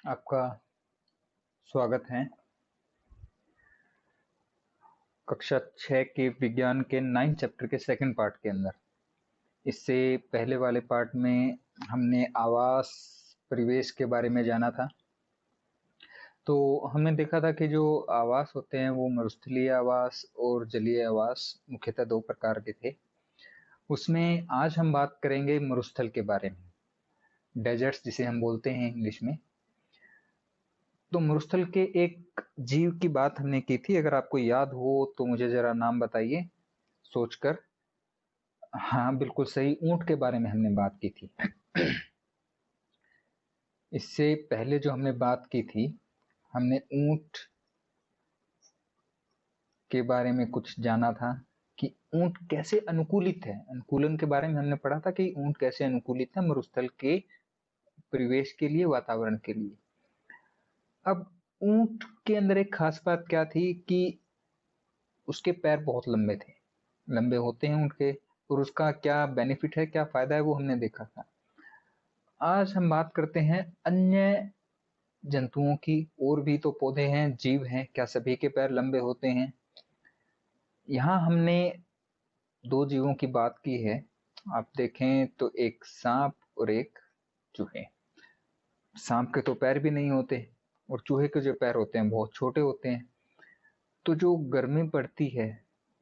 आपका स्वागत है कक्षा 6 के विज्ञान के 9th चैप्टर के सेकंड पार्ट के अंदर। इससे पहले वाले पार्ट में हमने आवास परिवेश के बारे में जाना था। तो हमने देखा था कि जो आवास होते हैं वो मरुस्थलीय आवास और जलीय आवास मुख्यतः दो प्रकार के थे। उसमें आज हम बात करेंगे मरुस्थल के बारे में, डेजर्ट्स जिसे हम बोलते हैं इंग्लिश में। तो मरुस्थल के एक जीव की बात हमने की थी, अगर आपको याद हो तो मुझे जरा नाम बताइए सोचकर। हाँ बिल्कुल सही, ऊंट के बारे में हमने बात की थी। इससे पहले जो हमने बात की थी, हमने ऊंट के बारे में कुछ जाना था कि ऊंट कैसे अनुकूलित है। अनुकूलन के बारे में हमने पढ़ा था कि ऊंट कैसे अनुकूलित है मरुस्थल के परिवेश के लिए, वातावरण के लिए। अब ऊंट के अंदर एक खास बात क्या थी कि उसके पैर बहुत लंबे थे, लंबे होते हैं ऊंट के, और उसका क्या बेनिफिट है, क्या फायदा है, वो हमने देखा था। आज हम बात करते हैं अन्य जंतुओं की। और भी तो पौधे हैं, जीव हैं, क्या सभी के पैर लंबे होते हैं? यहाँ हमने दो जीवों की बात की है। आप देखें तो एक सांप और एक चूहे। सांप के तो पैर भी नहीं होते और चूहे के जो पैर होते हैं बहुत छोटे होते हैं। तो जो गर्मी पड़ती है,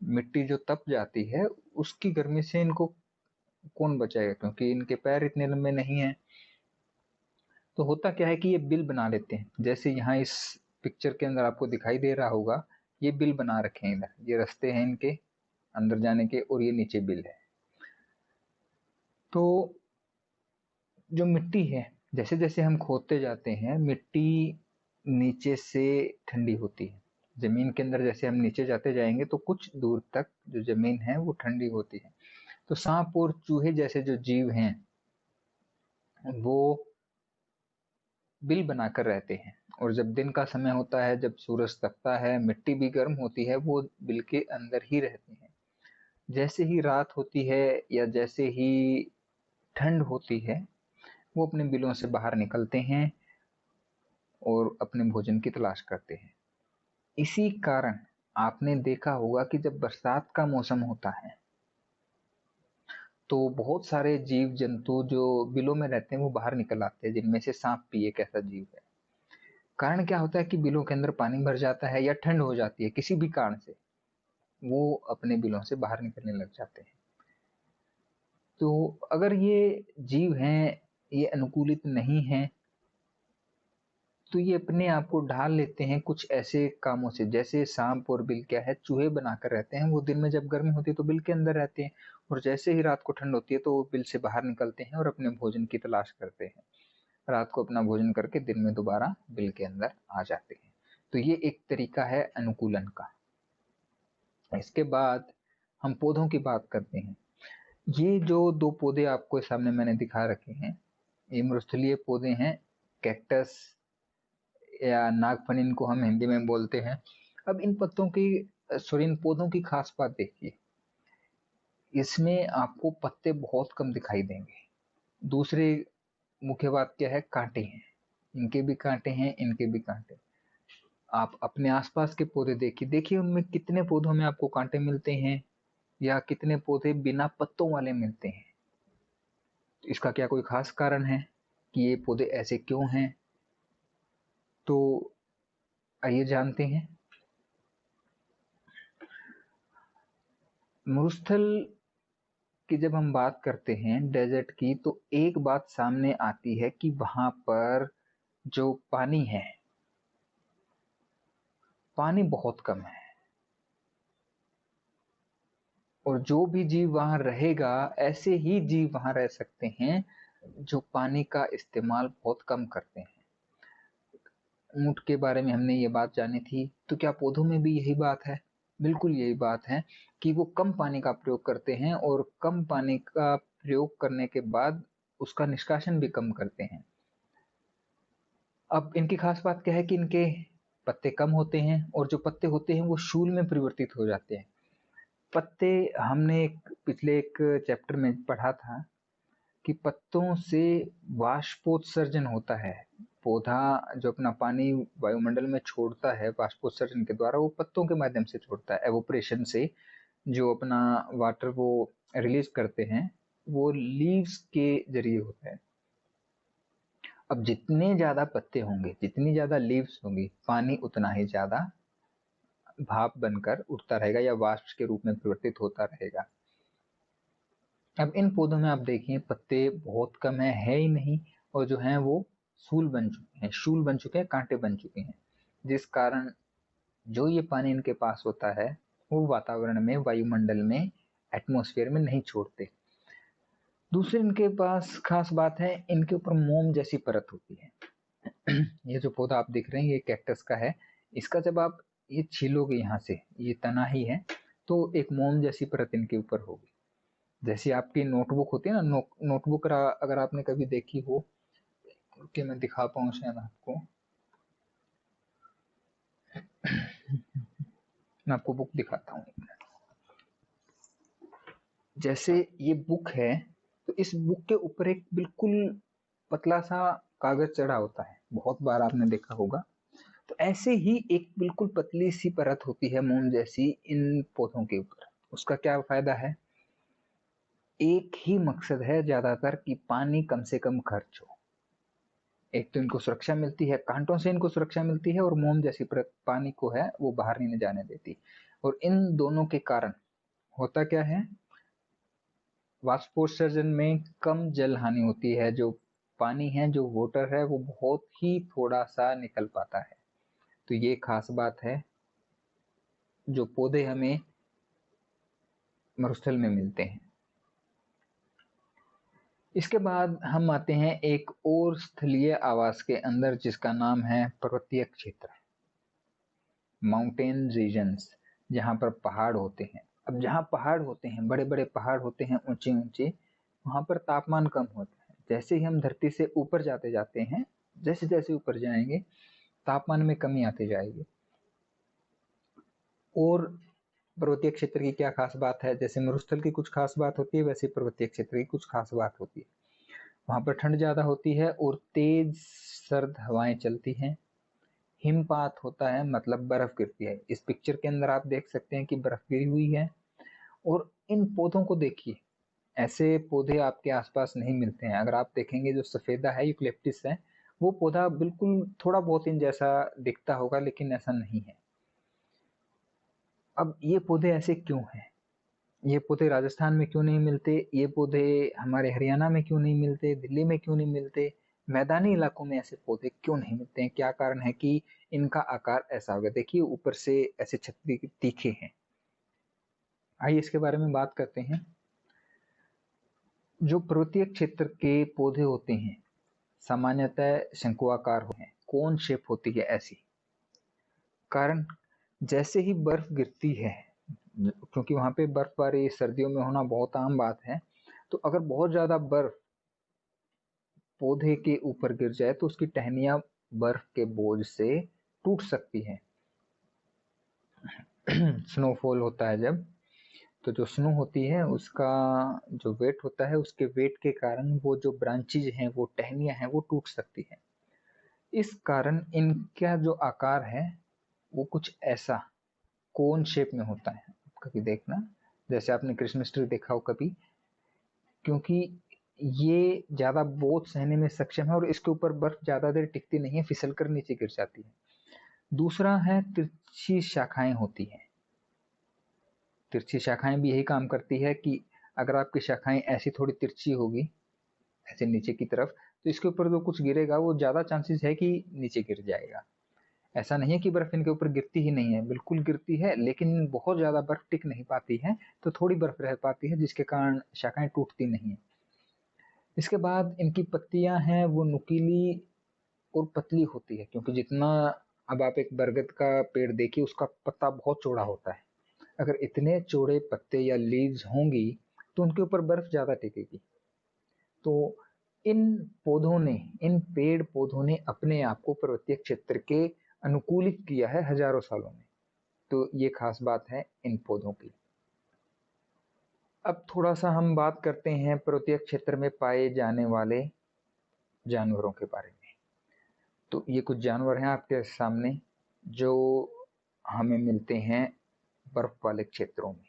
मिट्टी जो तप जाती है, उसकी गर्मी से इनको कौन बचाएगा, क्योंकि इनके पैर इतने लंबे नहीं हैं। तो होता क्या है कि ये बिल बना लेते हैं, जैसे यहाँ इस पिक्चर के अंदर आपको दिखाई दे रहा होगा, ये बिल बना रखे हैं। इधर ये रास्ते हैं इनके अंदर जाने के और ये नीचे बिल है। तो जो मिट्टी है, जैसे जैसे हम खोदते जाते हैं, मिट्टी नीचे से ठंडी होती है। जमीन के अंदर जैसे हम नीचे जाते जाएंगे तो कुछ दूर तक जो जमीन है वो ठंडी होती है। तो सांप और चूहे जैसे जो जीव हैं वो बिल बनाकर रहते हैं, और जब दिन का समय होता है, जब सूरज तपता है, मिट्टी भी गर्म होती है, वो बिल के अंदर ही रहते हैं। जैसे ही रात होती है या जैसे ही ठंड होती है, वो अपने बिलों से बाहर निकलते हैं और अपने भोजन की तलाश करते हैं। इसी कारण आपने देखा होगा कि जब बरसात का मौसम होता है तो बहुत सारे जीव जंतु जो बिलों में रहते हैं वो बाहर निकल आते हैं, जिनमें से सांप भी एक ऐसा जीव है। कारण क्या होता है कि बिलों के अंदर पानी भर जाता है या ठंड हो जाती है, किसी भी कारण से वो अपने बिलों से बाहर निकलने लग जाते हैं। तो अगर ये जीव हैं, ये अनुकूलित नहीं हैं, तो ये अपने आप को ढाल लेते हैं कुछ ऐसे कामों से। जैसे सांप और बिल क्या है, चूहे बनाकर रहते हैं, वो दिन में जब गर्मी होती है तो बिल के अंदर रहते हैं, और जैसे ही रात को ठंड होती है तो वो बिल से बाहर निकलते हैं और अपने भोजन की तलाश करते हैं। रात को अपना भोजन करके दिन में दोबारा बिल के अंदर आ जाते हैं। तो ये एक तरीका है अनुकूलन का। इसके बाद हम पौधों की बात करते हैं। ये जो दो पौधे आपको सामने मैंने दिखा रखे हैं, ये मृस्थलीय पौधे हैं, कैक्टस या नागफनी इनको हम हिंदी में बोलते हैं। अब इन पत्तों की सॉरी इन पौधों की खास बात देखिए, इसमें आपको पत्ते बहुत कम दिखाई देंगे। दूसरी मुख्य बात क्या है, कांटे हैं। इनके भी कांटे हैं, इनके भी कांटे। आप अपने आसपास के पौधे देखिए, देखिए उनमें कितने पौधों में आपको कांटे मिलते हैं या कितने पौधे बिना पत्तों वाले मिलते हैं। इसका क्या कोई खास कारण है कि ये पौधे ऐसे क्यों हैं? तो आइए जानते हैं। मरुस्थल की जब हम बात करते हैं डेजर्ट की, तो एक बात सामने आती है कि वहां पर जो पानी है, पानी बहुत कम है, और जो भी जीव वहां रहेगा, ऐसे ही जीव वहां रह सकते हैं जो पानी का इस्तेमाल बहुत कम करते हैं। ऊंट के बारे में हमने ये बात जानी थी, तो क्या पौधों में भी यही बात है? बिल्कुल यही बात है कि वो कम पानी का प्रयोग करते हैं, और कम पानी का प्रयोग करने के बाद उसका निष्कासन भी कम करते हैं। अब इनकी खास बात क्या है कि इनके पत्ते कम होते हैं, और जो पत्ते होते हैं वो शूल में परिवर्तित हो जाते हैं। पत्ते हमने पिछले एक चैप्टर में पढ़ा था कि पत्तों से वाष्पोत्सर्जन होता है, पौधा जो अपना पानी वायुमंडल में छोड़ता है बाष्पोत्सर्जन के द्वारा, वो पत्तों के माध्यम से छोड़ता है। एवोपरेशन से जो अपना वाटर वो रिलीज करते हैं, वो लीव्स के जरिए होता है। अब जितने ज्यादा पत्ते होंगे, जितनी ज्यादा लीव्स होंगी, पानी उतना ही ज्यादा भाप बनकर उठता रहेगा या वाष्प के रूप में परिवर्तित होता रहेगा। अब इन पौधों में आप देखिए पत्ते बहुत कम है ही नहीं, और जो है वो शूल बन चुके हैं, कांटे बन चुके हैं, जिस कारण जो ये पानी इनके पास होता है वो वातावरण में, वायुमंडल में, एटमॉस्फेयर में नहीं छोड़ते। दूसरी इनके पास खास बात है, इनके ऊपर मोम जैसी परत होती है। ये जो पौधा आप देख रहे हैं ये कैक्टस का है। इसका जब आप ये छीलोगे, यहाँ से ये तना ही है, तो एक मोम जैसी परत इनके ऊपर होगी। जैसी आपकी नोटबुक होती है ना, नोटबुक अगर आपने कभी देखी हो, कि मैं दिखा पाऊँ शायद आपको। मैं आपको बुक दिखाता हूँ। जैसे ये बुक है, तो इस बुक के ऊपर एक बिल्कुल पतला सा कागज चढ़ा होता है, बहुत बार आपने देखा होगा। तो ऐसे ही एक बिल्कुल पतली सी परत होती है मोम जैसी इन पौधों के ऊपर। उसका क्या फायदा है? एक ही मकसद है ज्यादातर, कि पानी कम से कम खर्च हो। एक तो इनको सुरक्षा मिलती है, कांटों से इनको सुरक्षा मिलती है, और मोम जैसी परत पानी को है वो बाहर नहीं जाने देती। और इन दोनों के कारण होता क्या है, वाष्पोत्सर्जन में कम जल हानि होती है। जो पानी है, जो वाटर है, वो बहुत ही थोड़ा सा निकल पाता है। तो ये खास बात है जो पौधे हमें मरुस्थल में मिलते हैं। इसके बाद हम आते हैं एक और स्थलीय आवास के अंदर, जिसका नाम है पर्वतीय क्षेत्र, माउंटेन रीजन्स, जहाँ पर पहाड़ होते हैं। अब जहाँ पहाड़ होते हैं, बड़े बड़े पहाड़ होते हैं, ऊंचे ऊंचे, वहाँ पर तापमान कम होता है। जैसे ही हम धरती से ऊपर जाते जाते हैं, जैसे जैसे ऊपर जाएंगे तापमान में कमी आती जाएगी। और पर्वतीय क्षेत्र की क्या खास बात है? जैसे मरुस्थल की कुछ खास बात होती है, वैसे पर्वतीय क्षेत्र की कुछ खास बात होती है। वहाँ पर ठंड ज़्यादा होती है और तेज सर्द हवाएं चलती हैं। हिमपात होता है, मतलब बर्फ गिरती है। इस पिक्चर के अंदर आप देख सकते हैं कि बर्फ गिरी हुई है। और इन पौधों को देखिए, ऐसे पौधे आपके आसपास नहीं मिलते हैं। अगर आप देखेंगे, जो सफेदा है, यूकलिप्टिस है, वो पौधा बिल्कुल थोड़ा बहुत इन जैसा दिखता होगा, लेकिन ऐसा नहीं है। अब ये पौधे ऐसे क्यों हैं? ये पौधे राजस्थान में क्यों नहीं मिलते? ये पौधे हमारे हरियाणा में क्यों नहीं मिलते? दिल्ली में क्यों नहीं मिलते? मैदानी इलाकों में ऐसे पौधे क्यों नहीं मिलते हैं? क्या कारण है कि इनका आकार ऐसा हो गया? देखिए ऊपर से ऐसे छतरी तीखे हैं। आइए इसके बारे में बात करते हैं। जो पर्वतीय क्षेत्र के पौधे होते हैं सामान्यतः शंकुआकार होते हैं, कोन शेप होती है ऐसी। कारण, जैसे ही बर्फ गिरती है, क्योंकि वहां पे बर्फबारी सर्दियों में होना बहुत आम बात है, तो अगर बहुत ज्यादा बर्फ पौधे के ऊपर गिर जाए तो उसकी टहनियां बर्फ के बोझ से टूट सकती हैं। स्नोफॉल होता है जब, तो जो स्नो होती है उसका जो वेट होता है, उसके वेट के कारण वो जो ब्रांचेज हैं, वो टहनियां हैं, वो टूट सकती है। इस कारण इनका जो आकार है वो कुछ ऐसा कोन शेप में होता है। कभी देखना, जैसे आपने क्रिसमस ट्री देखा हो कभी, क्योंकि ये ज्यादा बोझ सहने में सक्षम है और इसके ऊपर बर्फ ज्यादा देर टिकती नहीं है, फिसल कर नीचे गिर जाती है। दूसरा है तिरछी शाखाएं होती है। तिरछी शाखाएं भी यही काम करती है कि अगर आपकी शाखाएं ऐसी थोड़ी तिरछी होगी, ऐसे नीचे की तरफ, तो इसके ऊपर जो कुछ गिरेगा वो ज्यादा चांसेस है कि नीचे गिर जाएगा। ऐसा नहीं है कि बर्फ इनके ऊपर गिरती ही नहीं है, बिल्कुल गिरती है, लेकिन बहुत ज्यादा बर्फ टिक नहीं पाती है, तो थोड़ी बर्फ रह पाती है, जिसके कारण शाखाएं टूटती नहीं है। इसके बाद इनकी पत्तियां हैं वो नुकीली और पतली होती है, क्योंकि जितना, अब आप एक बरगद का पेड़ देखिए, उसका पत्ता बहुत चौड़ा होता है। अगर इतने चौड़े पत्ते या लीव्स होंगी तो उनके ऊपर बर्फ ज्यादा टिकेगी। तो इन पौधों ने, इन पेड़ पौधों ने अपने आप को पर्वतीय क्षेत्र के अनुकूलित किया है हजारों सालों में। तो ये खास बात है इन पौधों की। अब थोड़ा सा हम बात करते हैं पर्वतीय क्षेत्र में पाए जाने वाले जानवरों के बारे में। तो ये कुछ जानवर हैं आपके सामने जो हमें मिलते हैं बर्फ वाले क्षेत्रों में।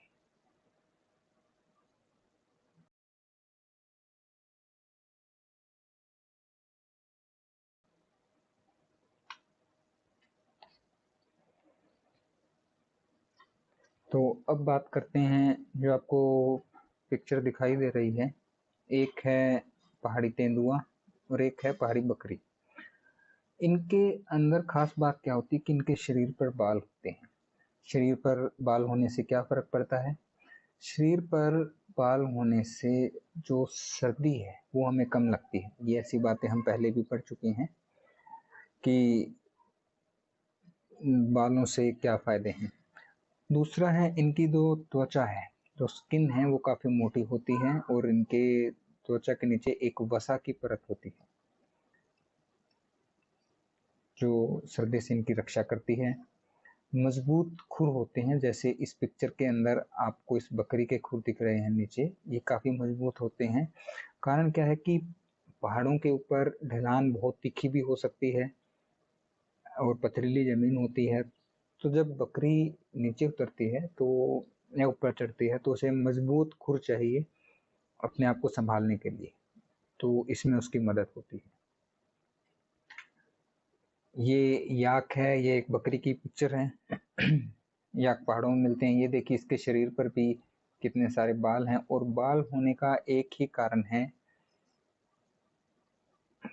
तो अब बात करते हैं, जो आपको पिक्चर दिखाई दे रही है, एक है पहाड़ी तेंदुआ और एक है पहाड़ी बकरी। इनके अंदर खास बात क्या होती है कि इनके शरीर पर बाल होते हैं। शरीर पर बाल होने से क्या फर्क पड़ता है? शरीर पर बाल होने से जो सर्दी है वो हमें कम लगती है। ये ऐसी बातें हम पहले भी पढ़ चुके हैं कि बालों से क्या फायदे हैं। दूसरा है, इनकी जो त्वचा है, जो स्किन है, वो काफी मोटी होती है और इनके त्वचा के नीचे एक वसा की परत होती है जो सर्दी से इनकी रक्षा करती है। मजबूत खुर होते हैं, जैसे इस पिक्चर के अंदर आपको इस बकरी के खुर दिख रहे हैं नीचे, ये काफी मजबूत होते हैं। कारण क्या है कि पहाड़ों के ऊपर ढलान बहुत तीखी भी हो सकती है और पथरीली जमीन होती है। तो जब बकरी नीचे उतरती है तो या ऊपर चढ़ती है तो उसे मजबूत खुर चाहिए अपने आप को संभालने के लिए, तो इसमें उसकी मदद होती है। ये याक है, ये एक बकरी की पिक्चर है। याक पहाड़ों में मिलते हैं। ये देखिए, इसके शरीर पर भी कितने सारे बाल हैं और बाल होने का एक ही कारण है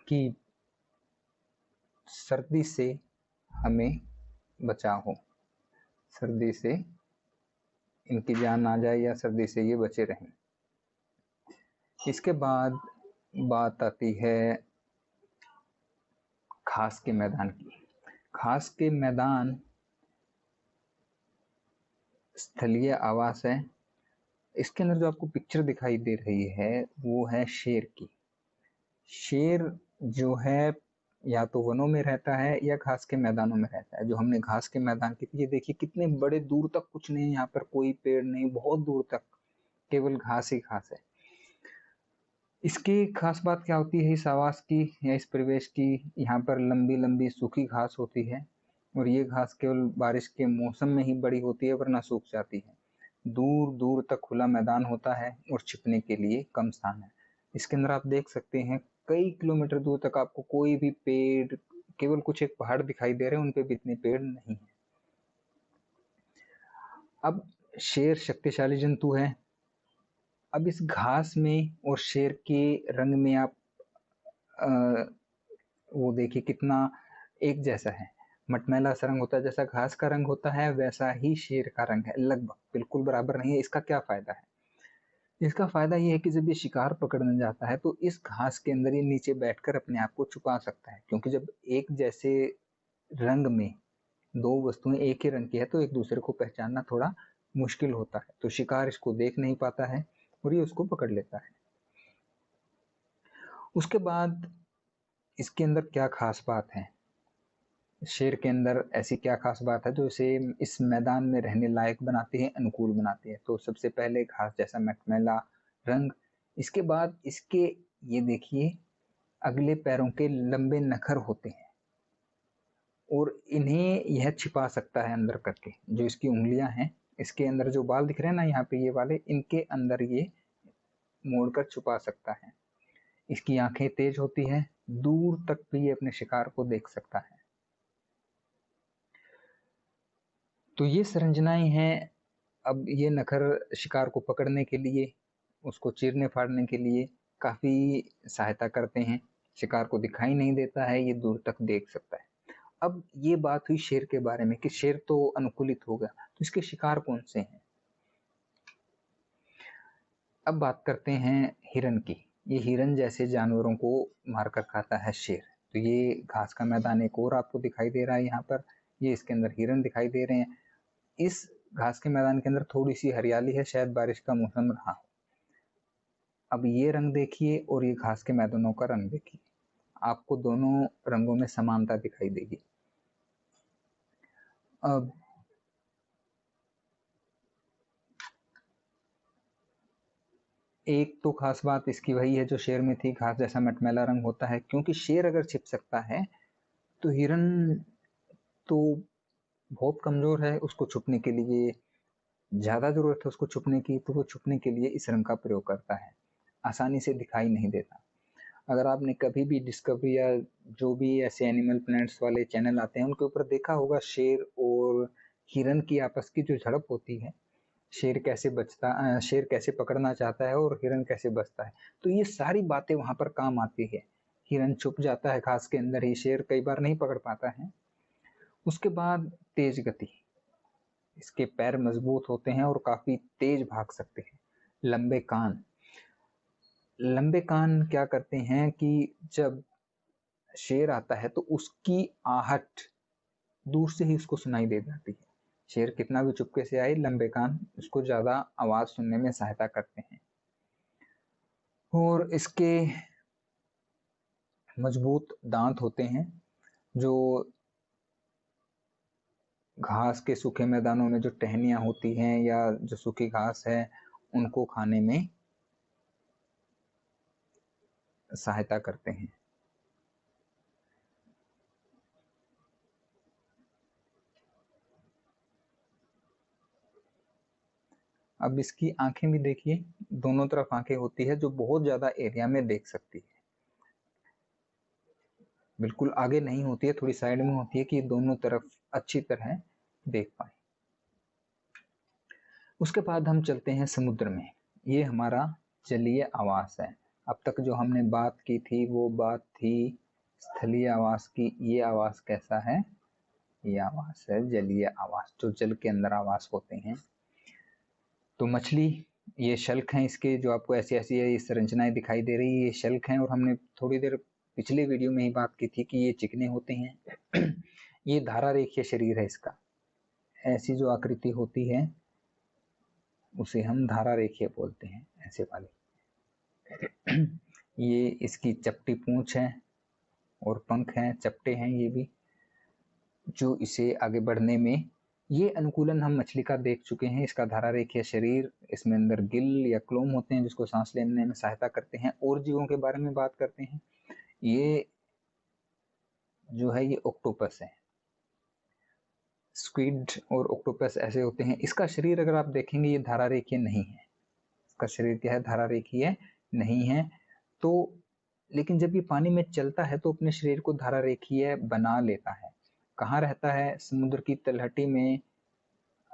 कि सर्दी से हमें बचाव हो, सर्दी से इनकी जान ना जाए या सर्दी से ये बचे रहें। इसके बाद बात आती है घास के मैदान की। घास के मैदान स्थलीय आवास है। इसके अंदर जो आपको पिक्चर दिखाई दे रही है वो है शेर की। शेर जो है या तो वनों में रहता है या घास के मैदानों में रहता है। जो हमने घास के मैदान की, ये देखिए कितने बड़े दूर तक कुछ नहीं, यहाँ पर कोई पेड़ नहीं, बहुत दूर तक केवल घास ही घास है। इसकी खास बात क्या होती है इस आवास की या इस परिवेश की? यहाँ पर लंबी लंबी सूखी घास होती है और ये घास केवल बारिश के मौसम में ही बड़ी होती है, वरना सूख जाती है। दूर दूर तक खुला मैदान होता है और छिपने के लिए कम स्थान है। इसके अंदर आप देख सकते हैं कई किलोमीटर दूर तक आपको कोई भी पेड़, केवल कुछ एक पहाड़ दिखाई दे रहे हैं, उन पे भी इतने पेड़ नहीं है। अब शेर शक्तिशाली जंतु है। अब इस घास में और शेर के रंग में आप वो देखिए कितना एक जैसा है। मटमैला सा रंग होता है, जैसा घास का रंग होता है वैसा ही शेर का रंग है, लगभग बिल्कुल बराबर नहीं है। इसका क्या फायदा है? इसका फायदा ये है कि जब ये शिकार पकड़ने जाता है तो इस घास के अंदर ये नीचे बैठकर अपने आप को छुपा सकता है, क्योंकि जब एक जैसे रंग में दो वस्तुएं एक ही रंग की है तो एक दूसरे को पहचानना थोड़ा मुश्किल होता है, तो शिकार इसको देख नहीं पाता है और ये उसको पकड़ लेता है। उसके बाद इसके अंदर क्या खास बात है? शेर के अंदर ऐसी क्या खास बात है जो इसे इस मैदान में रहने लायक बनाती है, अनुकूल बनाती है? तो सबसे पहले घास जैसा मटमैला रंग। इसके बाद इसके, ये देखिए, अगले पैरों के लंबे नखर होते हैं और इन्हें यह छिपा सकता है अंदर करके। जो इसकी उंगलियां हैं, इसके अंदर जो बाल दिख रहे हैं ना यहाँ पे, ये वाले, इनके अंदर ये मोड़कर छुपा सकता है। इसकी आंखें तेज होती है, दूर तक भी ये अपने शिकार को देख सकता है। तो ये संरचनाएं हैं। अब ये नखर शिकार को पकड़ने के लिए, उसको चीरने फाड़ने के लिए काफी सहायता करते हैं। शिकार को दिखाई नहीं देता है, ये दूर तक देख सकता है। अब ये बात हुई शेर के बारे में कि शेर तो अनुकूलित हो गया, तो इसके शिकार कौन से हैं? अब बात करते हैं हिरन की। ये हिरन जैसे जानवरों को मारकर खाता है शेर। तो ये घास का मैदान एक और आपको दिखाई दे रहा है यहाँ पर, ये इसके अंदर हिरन दिखाई दे रहे हैं। इस घास के मैदान के अंदर थोड़ी सी हरियाली है, शायद बारिश का मौसम रहा हो। अब ये रंग देखिए और ये घास के मैदानों का रंग देखिए, आपको दोनों रंगों में समानता दिखाई देगी। अब एक तो खास बात इसकी वही है जो शेर में थी, घास जैसा मटमैला रंग होता है। क्योंकि शेर अगर छिप सकता है तो हिरन तो बहुत कमजोर है, उसको छुपने के लिए ज्यादा जरूरत है उसको छुपने की, तो वो छुपने के लिए इस रंग का प्रयोग करता है, आसानी से दिखाई नहीं देता। अगर आपने कभी भी डिस्कवरी या जो भी ऐसे एनिमल प्लैनेट्स वाले चैनल आते हैं उनके ऊपर देखा होगा, शेर और हिरन की आपस की जो झड़प होती है, शेर कैसे पकड़ना चाहता है और हिरन कैसे बचता है, तो ये सारी बातें वहां पर काम आती है। हिरन छुप जाता है घास के अंदर ही, शेर कई बार नहीं पकड़ पाता है। उसके बाद तेज गति, इसके पैर मजबूत होते हैं और काफी तेज भाग सकते हैं। लंबे कान, लंबे कान क्या करते हैं कि जब शेर आता है तो उसकी आहट दूर से ही उसको सुनाई दे जाती है। शेर कितना भी चुपके से आए, लंबे कान उसको ज्यादा आवाज सुनने में सहायता करते हैं। और इसके मजबूत दांत होते हैं जो घास के सूखे मैदानों में जो टहनियां होती हैं या जो सूखी घास है उनको खाने में सहायता करते हैं। अब इसकी आंखें भी देखिए, दोनों तरफ आंखें होती है जो बहुत ज्यादा एरिया में देख सकती है। बिल्कुल आगे नहीं होती है, थोड़ी साइड में होती है कि दोनों तरफ अच्छी तरह देख पाए। उसके बाद हम चलते हैं समुद्र में। ये हमारा जलीय आवास है। अब तक जो हमने बात की थी वो बात थी स्थलीय आवास की। ये आवास कैसा है? ये आवास है जलीय आवास, जो जल के अंदर आवास होते हैं। तो मछली, ये शल्क हैं इसके, जो आपको ऐसी ऐसी ये संरचनाएं दिखाई दे रही है, ये शल्क हैं। और हमने थोड़ी देर पिछले वीडियो में ही बात की थी कि ये चिकने होते हैं। ये धारा रेखीय शरीर है इसका, ऐसी जो आकृति होती है उसे हम धारा रेखीय बोलते हैं, ऐसे वाले। ये इसकी चपटी पूंछ है और पंख हैं, चपटे हैं ये भी, जो इसे आगे बढ़ने में, ये अनुकूलन हम मछली का देख चुके हैं। इसका धारा रेखीय शरीर, इसमें अंदर गिल या क्लोम होते हैं जिसको सांस लेने में सहायता करते हैं। और जीवों के बारे में बात करते हैं, ये जो है ये ऑक्टोपस है। स्क्विड और ऑक्टोपस ऐसे होते हैं। इसका शरीर अगर आप देखेंगे ये धारा रेखीय नहीं है। इसका शरीर क्या है? धारा रेखीय नहीं है। तो लेकिन जब ये पानी में चलता है तो अपने शरीर को धारा रेखीय बना लेता है। कहाँ रहता है? समुद्र की तलहटी में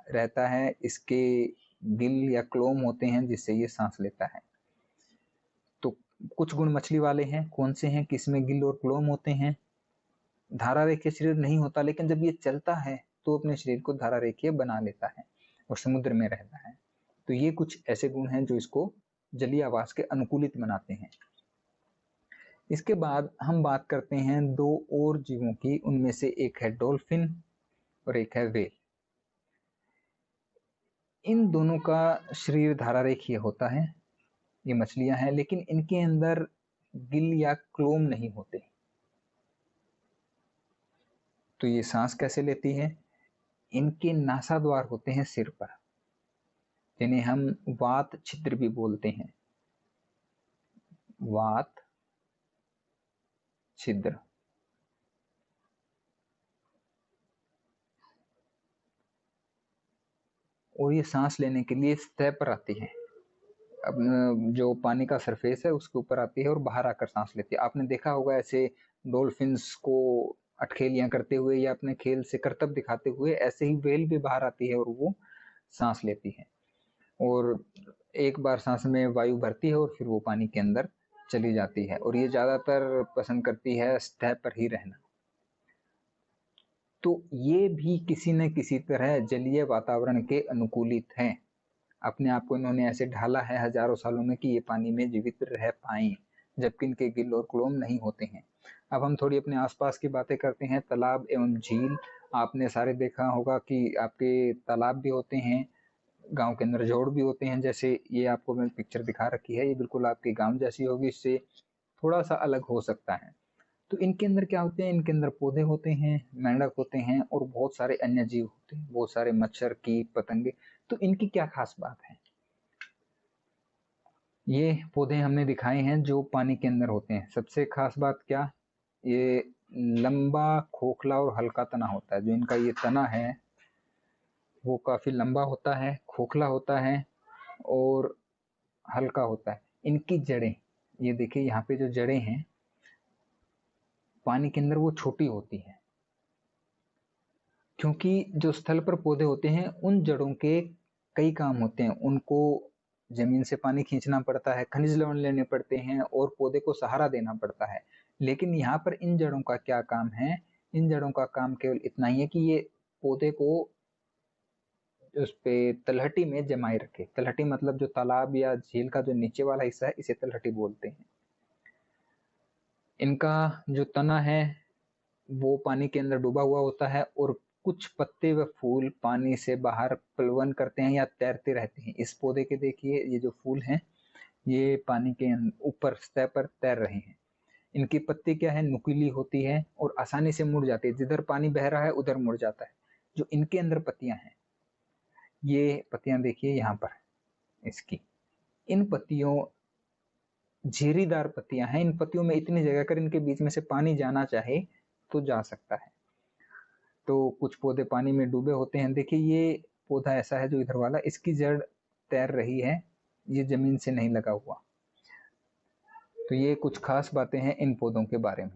रहता है। इसके गिल या क्लोम होते हैं जिससे ये सांस लेता है। तो कुछ गुण मछली वाले हैं, कौन से हैं? किसमें गिल और क्लोम होते हैं? धारा रेखीय शरीर नहीं होता, लेकिन जब ये चलता है तो अपने शरीर को धारा रेखीय बना लेता है और समुद्र में रहता है। तो ये कुछ ऐसे गुण हैं जो इसको जलीय आवास के अनुकूलित बनाते हैं। इसके बाद हम बात करते हैं दो और जीवों की। उनमें से एक है डॉल्फिन और एक है व्हेल। इन दोनों का शरीर धारा रेखीय होता है, ये मछलियां हैं, लेकिन इनके अंदर गिल या क्लोम नहीं होते। तो ये सांस कैसे लेती है? इनके नासाद्वार होते हैं सिर पर, जिन्हें हम वात छिद्र भी बोलते हैं। वात छिद्र। और ये सांस लेने के लिए सतह पर आती है। अब जो पानी का सरफेस है उसके ऊपर आती है और बाहर आकर सांस लेती है। आपने देखा होगा ऐसे डॉल्फिन्स को अटखेलियां करते हुए या अपने खेल से करतब दिखाते हुए, ऐसे ही व्हेल भी बाहर आती है और वो सांस लेती है। और एक बार सांस में वायु भरती है और फिर वो पानी के अंदर चली जाती है। और ये ज्यादातर पसंद करती है सतह पर ही रहना। तो ये भी किसी न किसी तरह जलीय वातावरण के अनुकूलित हैं। अपने आप को इन्होंने ऐसे ढाला है हजारों सालों में कि ये पानी में जीवित रह पाए, जबकि इनके गिल और क्लोम नहीं होते हैं। अब हम थोड़ी अपने आसपास की बातें करते हैं। तालाब एवं झील, आपने सारे देखा होगा कि आपके तालाब भी होते हैं, गांव के अंदर जोड़ भी होते हैं। जैसे ये आपको मैं पिक्चर दिखा रखी है, ये बिल्कुल आपके गांव जैसी होगी, इससे थोड़ा सा अलग हो सकता है। तो इनके अंदर क्या होते हैं? इनके अंदर पौधे होते हैं, मेंढक होते हैं और बहुत सारे अन्य जीव होते हैं, बहुत सारे मच्छर, कीट, पतंगे। तो इनकी क्या खास बात है? ये पौधे हमने दिखाए हैं जो पानी के अंदर होते हैं। सबसे खास बात क्या? ये लंबा, खोखला और हल्का तना होता है। जो इनका ये तना है वो काफी लंबा होता है, खोखला होता है और हल्का होता है। इनकी जड़ें, ये देखिए यहाँ पे जो जड़ें हैं पानी के अंदर वो छोटी होती हैं, क्योंकि जो स्थल पर पौधे होते हैं उन जड़ों के कई काम होते हैं। उनको जमीन से पानी खींचना पड़ता है, खनिज लवण लेने पड़ते हैं और पौधे को सहारा देना पड़ता है। लेकिन यहाँ पर इन जड़ों का क्या काम है? इन जड़ों का काम केवल इतना ही है कि ये पौधे को उस पे तलहटी में जमाए रखे। तलहटी मतलब जो तालाब या झील का जो नीचे वाला हिस्सा है, इसे तलहटी बोलते हैं। इनका जो तना है वो पानी के अंदर डूबा हुआ होता है और कुछ पत्ते व फूल पानी से बाहर प्लवन करते हैं या तैरते रहते हैं। इस पौधे के देखिए ये जो फूल हैं ये पानी के ऊपर सतह पर तैर रहे हैं। इनकी पत्ती क्या है, नुकीली होती है और आसानी से मुड़ जाती है। जिधर पानी बह रहा है उधर मुड़ जाता है। जो इनके अंदर पत्तियां हैं, ये पत्तियां देखिए यहाँ पर इसकी, इन पत्तियों, झीरीदार पत्तियां हैं। इन पत्तियों में इतनी जगह, अगर इनके बीच में से पानी जाना चाहे तो जा सकता है। तो कुछ पौधे पानी में डूबे होते हैं। देखिए ये पौधा ऐसा है जो इधर वाला, इसकी जड़ तैर रही है, ये जमीन से नहीं लगा हुआ। तो ये कुछ खास बातें हैं इन पौधों के बारे में।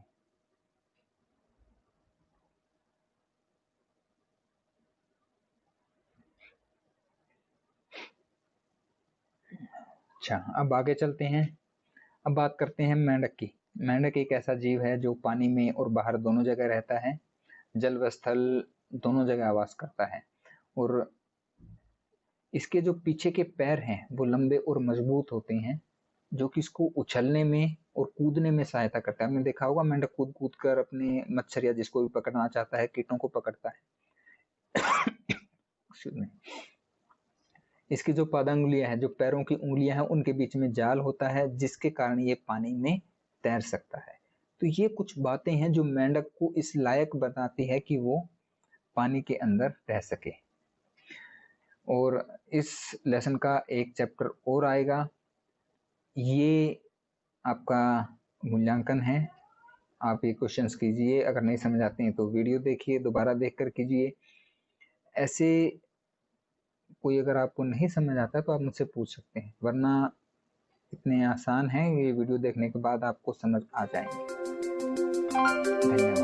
अच्छा, अब आगे चलते हैं। अब बात करते हैं मेंढक की। मेंढक एक ऐसा जीव है जो पानी में और बाहर दोनों जगह रहता है, जल व स्थल दोनों जगह आवास करता है। और इसके जो पीछे के पैर हैं वो लंबे और मजबूत होते हैं, जो कि इसको उछलने में और कूदने में सहायता करता है। हमने देखा होगा मेंढक कूद कूद कर अपने मच्छर या जिसको भी पकड़ना चाहता है, कीटों को पकड़ता है। Excuse me। इसकी जो पादांगुलियां हैं, जो पैरों की उंगलियां हैं, उनके बीच में जाल होता है जिसके कारण ये पानी में तैर सकता है। तो ये कुछ बातें हैं जो मेंढक को इस लायक बताती है कि वो पानी के अंदर रह सके। और इस लेसन का एक चैप्टर और आएगा, ये आपका मूल्यांकन है। आप ये क्वेश्चंस कीजिए, अगर नहीं समझ आते हैं तो वीडियो देखिए, दोबारा देखकर कीजिए। ऐसे कोई अगर आपको नहीं समझ आता तो आप मुझसे पूछ सकते हैं, वरना इतने आसान हैं, ये वीडियो देखने के बाद आपको समझ आ जाएंगे। धन्यवाद।